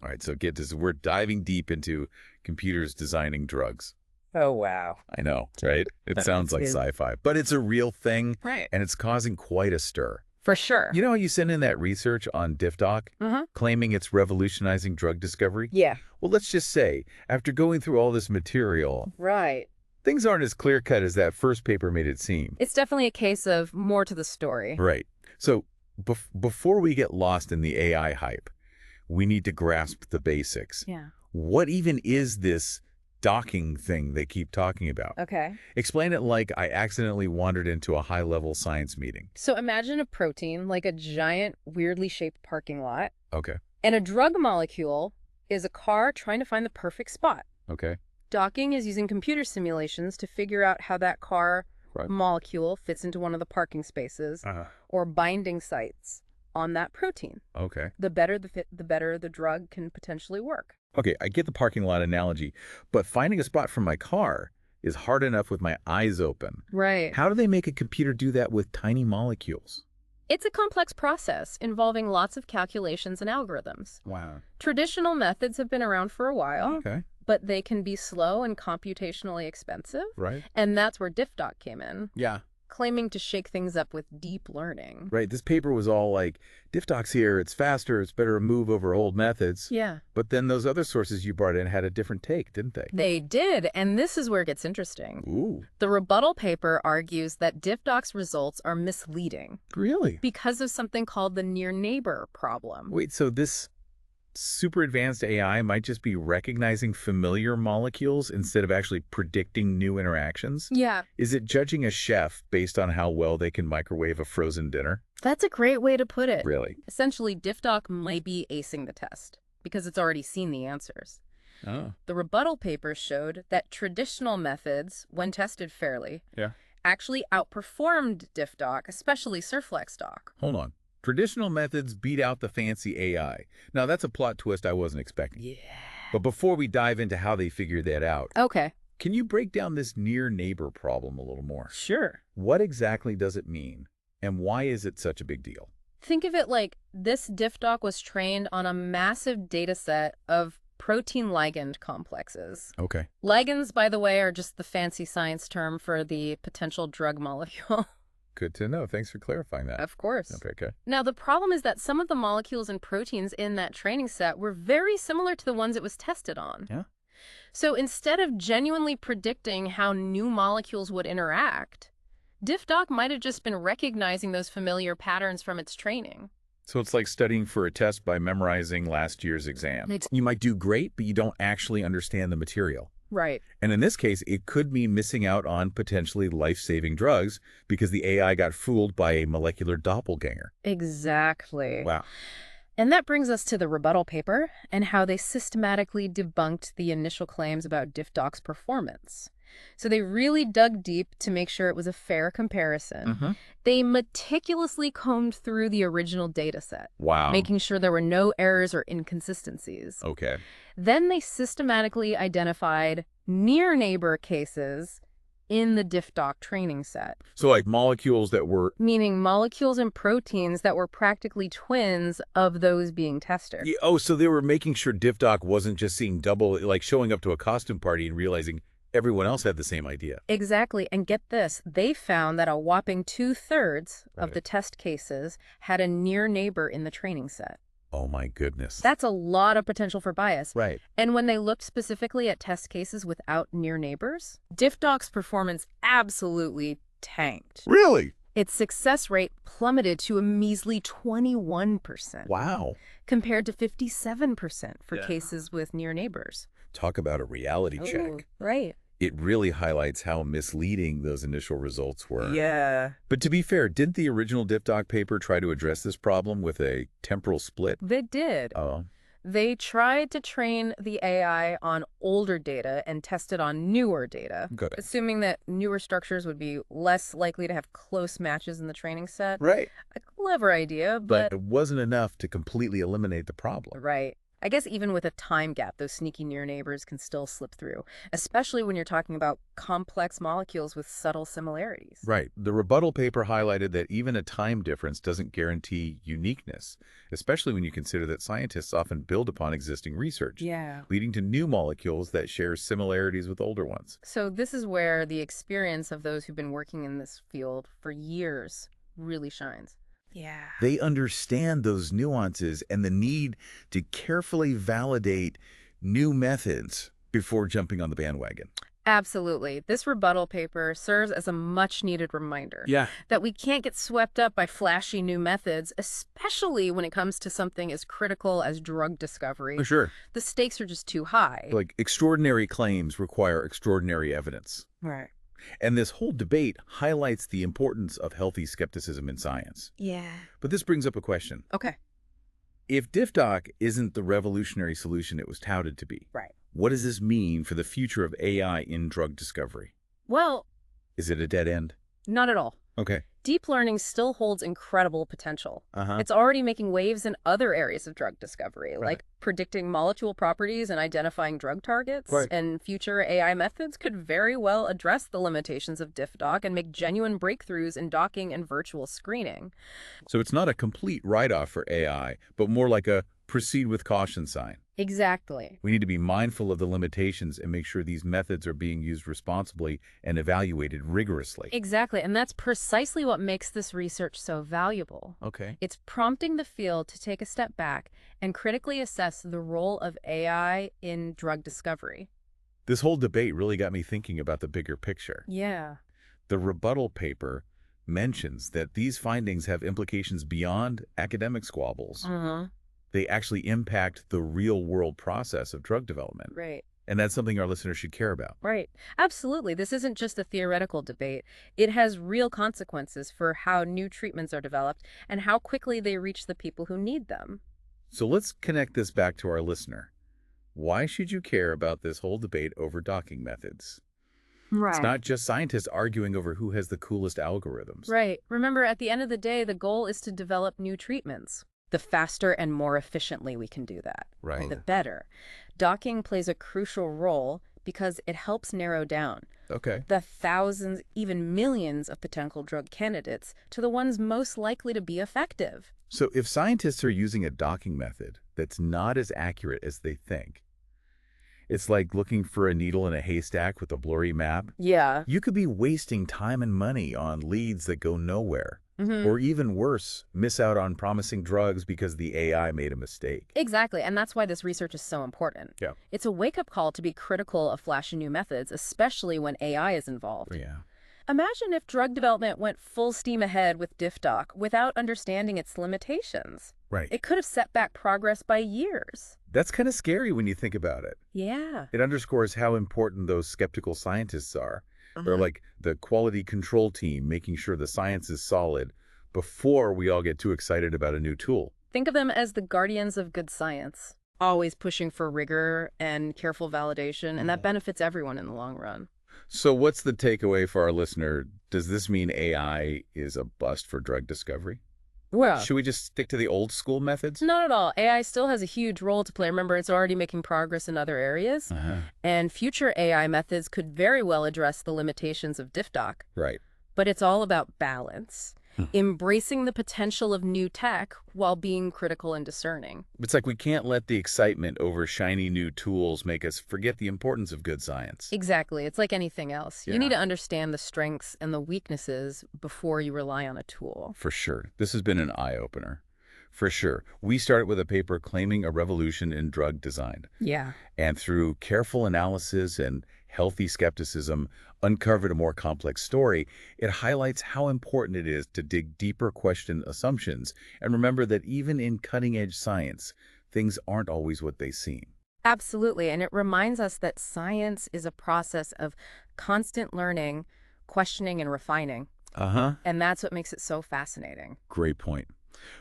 All right, so get this. We're diving deep into computers designing drugs. Oh, wow. I know, right? It sounds like sci-fi, but it's a real thing, Right. and it's causing quite a stir. For sure. You know how you sent in that research on DiffDock, claiming it's revolutionizing drug discovery? Yeah. Well, let's just say, after going through all this material, Right. things aren't as clear-cut as that first paper made it seem. It's definitely a case of more to the story. Right. So before we get lost in the AI hype, we need to grasp the basics. Yeah. What even is this docking thing they keep talking about? Okay. Explain it like I accidentally wandered into a high-level science meeting. So imagine a protein like a giant, weirdly shaped parking lot, Okay. and a drug molecule is a car trying to find the perfect spot. Okay. Docking is using computer simulations to figure out how that car molecule fits into one of the parking spaces or binding sites on that protein. Okay. The better the fit, the better the drug can potentially work. Okay, I get the parking lot analogy, but finding a spot for my car is hard enough with my eyes open. Right. How do they make a computer do that with tiny molecules? It's a complex process involving lots of calculations and algorithms. Wow. Traditional methods have been around for a while, Okay. but they can be slow and computationally expensive. Right. And that's where DiffDock came in, Yeah. claiming to shake things up with deep learning. Right. This paper was all like, DiffDock's here, it's faster, it's better to move over old methods. Yeah. But then those other sources you brought in had a different take, didn't they? They did, and this is where it gets interesting. Ooh. The rebuttal paper argues that DiffDock's results are misleading Really? because of something called the near-neighbor problem. Wait, so this super advanced AI might just be recognizing familiar molecules instead of actually predicting new interactions? Yeah. Is it judging a chef based on how well they can microwave a frozen dinner? That's a great way to put it. Really? Essentially, DiffDock might be acing the test because it's already seen the answers. Oh. The rebuttal paper showed that traditional methods, when tested fairly, actually outperformed DiffDock, especially Surflex-Dock. Hold on. Traditional methods beat out the fancy AI. Now, that's a plot twist I wasn't expecting. Yeah. But before we dive into how they figured that out, Okay. can you break down this near-neighbor problem a little more? Sure. What exactly does it mean, and why is it such a big deal? Think of it like this DiffDock was trained on a massive data set of protein-ligand complexes. Okay. Ligands, by the way, are just the fancy science term for the potential drug molecule. Good to know. Thanks for clarifying that. Of course. Okay. Now, the problem is that some of the molecules and proteins in that training set were very similar to the ones it was tested on. Yeah. So instead of genuinely predicting how new molecules would interact, DiffDock might have just been recognizing those familiar patterns from its training. So it's like studying for a test by memorizing last year's exam. You might do great, but you don't actually understand the material. Right. And in this case, it could mean missing out on potentially life-saving drugs because the AI got fooled by a molecular doppelganger. Exactly. Wow. And that brings us to the rebuttal paper and how they systematically debunked the initial claims about DiffDock's performance. So they really dug deep to make sure it was a fair comparison. They meticulously combed through the original data set, making sure there were no errors or inconsistencies. Okay. Then they systematically identified near-neighbor cases in the DiffDock training set. So like molecules that were... Meaning molecules and proteins that were practically twins of those being tested. Yeah, oh, so they were making sure DiffDock wasn't just seeing double, like showing up to a costume party and realizing everyone else had the same idea. Exactly. And get this, they found that a whopping 2/3 of the test cases had a near neighbor in the training set. Oh my goodness. That's a lot of potential for bias. Right. And when they looked specifically at test cases without near neighbors, DiffDock's performance absolutely tanked. Really? Its success rate plummeted to a measly 21%. Wow. Compared to 57% for cases with near neighbors. Talk about a reality check. Ooh, right. It really highlights how misleading those initial results were. Yeah. But to be fair, didn't the original DiffDock paper try to address this problem with a temporal split? They did. Oh. They tried to train the AI on older data and test it on newer data, Good. assuming that newer structures would be less likely to have close matches in the training set. Right. A clever idea, But but it wasn't enough to completely eliminate the problem. right. I guess even with a time gap, those sneaky near neighbors can still slip through, especially when you're talking about complex molecules with subtle similarities. Right. The rebuttal paper highlighted that even a time difference doesn't guarantee uniqueness, especially when you consider that scientists often build upon existing research, Yeah. leading to new molecules that share similarities with older ones. So this is where the experience of those who've been working in this field for years really shines. Yeah. They understand those nuances and the need to carefully validate new methods before jumping on the bandwagon. Absolutely. This rebuttal paper serves as a much-needed reminder Yeah. that we can't get swept up by flashy new methods, especially when it comes to something as critical as drug discovery. Sure. The stakes are just too high. Like, extraordinary claims require extraordinary evidence. Right. And this whole debate highlights the importance of healthy skepticism in science. Yeah. But this brings up a question. Okay. If DiffDock isn't the revolutionary solution it was touted to be, Right. what does this mean for the future of AI in drug discovery? Well, Is it a dead end? not at all. Okay. Deep learning still holds incredible potential. Uh-huh. It's already making waves in other areas of drug discovery, Right. like predicting molecule properties and identifying drug targets. Right. And future AI methods could very well address the limitations of DiffDock and make genuine breakthroughs in docking and virtual screening. So it's not a complete write-off for AI, but more like a proceed with caution sign. Exactly. We need to be mindful of the limitations and make sure these methods are being used responsibly and evaluated rigorously. Exactly. And that's precisely what makes this research so valuable. Okay. It's prompting the field to take a step back and critically assess the role of AI in drug discovery. This whole debate really got me thinking about the bigger picture. Yeah. The rebuttal paper mentions that these findings have implications beyond academic squabbles. Uh-huh. They actually impact the real-world process of drug development. Right. And that's something our listeners should care about. Right. Absolutely. This isn't just a theoretical debate. It has real consequences for how new treatments are developed and how quickly they reach the people who need them. So let's connect this back to our listener. Why should you care about this whole debate over docking methods? Right. It's not just scientists arguing over who has the coolest algorithms. Right. Remember, at the end of the day, the goal is to develop new treatments. The faster and more efficiently we can do that, Right. the better. Docking plays a crucial role because it helps narrow down Okay. the thousands, even millions of potential drug candidates to the ones most likely to be effective. So if scientists are using a docking method that's not as accurate as they think, it's like looking for a needle in a haystack with a blurry map. Yeah. You could be wasting time and money on leads that go nowhere. Mm-hmm. Or even worse, miss out on promising drugs because the AI made a mistake. Exactly, and that's why this research is so important. Yeah. It's a wake-up call to be critical of flashy new methods, especially when AI is involved. Yeah. Imagine if drug development went full steam ahead with DiffDock without understanding its limitations. Right. It could have set back progress by years. That's kind of scary when you think about it. Yeah. It underscores how important those skeptical scientists are. They're like the quality control team, making sure the science is solid before we all get too excited about a new tool. Think of them as the guardians of good science, always pushing for rigor and careful validation, and that benefits everyone in the long run. So what's the takeaway for our listener? Does this mean AI is a bust for drug discovery? Well, Should we just stick to the old school methods? not at all. AI still has a huge role to play. Remember, it's already making progress in other areas. And future AI methods could very well address the limitations of DiffDock. Right. But it's all about balance, embracing the potential of new tech while being critical and discerning. It's like we can't let the excitement over shiny new tools make us forget the importance of good science. Exactly. It's like anything else. Yeah. You need to understand the strengths and the weaknesses before you rely on a tool. For sure. This has been an eye-opener. For sure. We started with a paper claiming a revolution in drug design. Yeah. And through careful analysis and healthy skepticism, uncovered a more complex story. It highlights how important it is to dig deeper, question assumptions, and remember that even in cutting-edge science, things aren't always what they seem. Absolutely. And it reminds us that science is a process of constant learning, questioning, and refining. And that's what makes it so fascinating. Great point.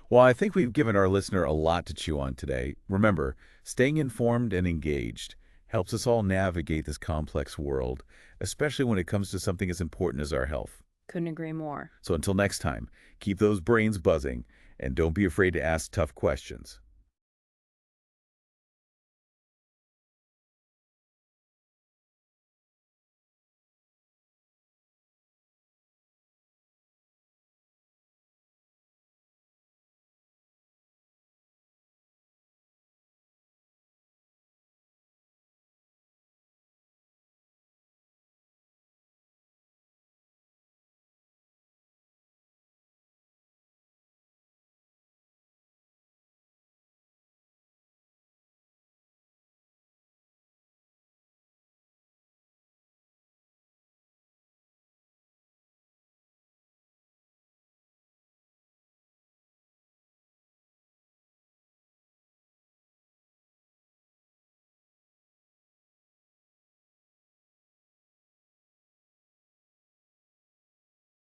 Well, I think we've given our listener a lot to chew on today. Remember, staying informed and engaged helps us all navigate this complex world, especially when it comes to something as important as our health. Couldn't agree more. So until next time, keep those brains buzzing and don't be afraid to ask tough questions.